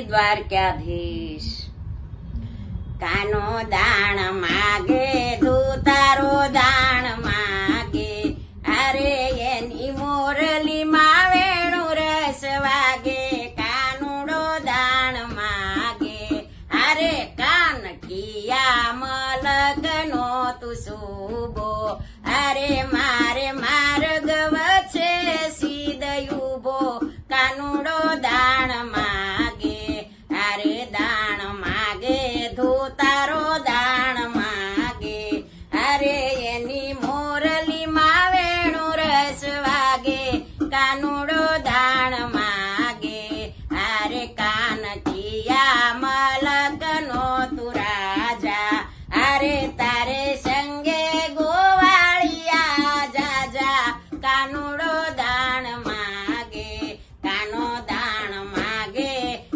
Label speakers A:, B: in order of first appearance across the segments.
A: દ્વારકાધીશ. કાનો દાણ માગે દૂતારો દાણ માગે, અરે એની મોરલી માં વેણું રસ વાગે. કાનુડો દાણ માગે, અરે કાનકિયા મલકનો તું શુભો, અરે મારે માર્ગ વચ્ચે સીધ ઉભો. કાનુડો દાણ માગે, અરે દાણ માગે ધોતારો દાણ માગે, અરે એની મોરલી માં વેણું રસ વાગે. કાનુડો દાણ માગે, અરે કાનકિયા મલકનો તું રાજા, અરે તારે સંગે ગોવાળિયા જાજા. કાનુડો દાણ માગે, કાનો દાણ માગે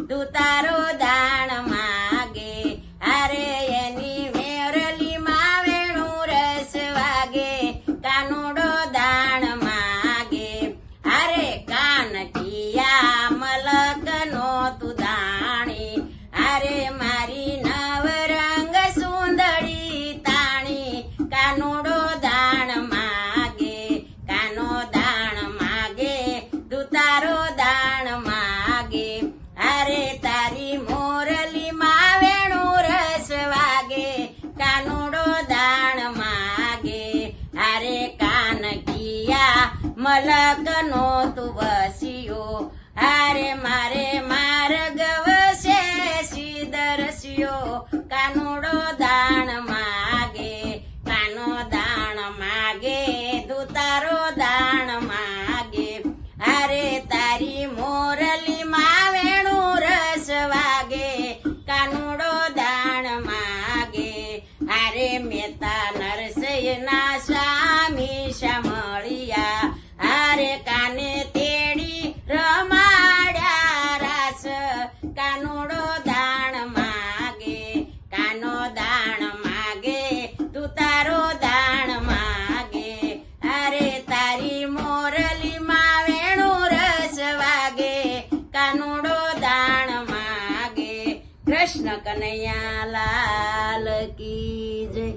A: દૂતારો દાણ માગે, અરે એની મેરલી માં વેણું રસ વાગે. કાનુડો દાણ માગે, અરે કાનકિયા મલકનો તું દાણી, અરે મારી નવરંગ સુંદરી તાણી. કાનુડો દાણ માગે, કાનો દાણ માગે દૂતારો દાણ માગે, અરે તારી મોરલી માં વેણું રસ વાગે. કાનુડો દાણ માગે, અરે કાનકિયા મલકનો તું વસ્યો, અરે મારે માર્ગ વસે સીધ રસ્યો. કાનુડો દાણ માગે, કાનો દાણ માગે દૂતારો દાણ માગે, અરે તારી મોરલી માં વેણું રસ વાગે. કાનુડો દાણ માગે, અરે મેતા નરસૈના સ્વામી શામળિયા, અરે કાને તેડી રમાડ્યા રાસ. કાનુડો દાણ માગે, કાનો દાણ માગે દૂતારો દાણ માગે, અરે તારી મોરલી માં વેણું રસ વાગે. કાનુડો દાણ માગે. કૃષ્ણ કનૈયા લાલ કી જય.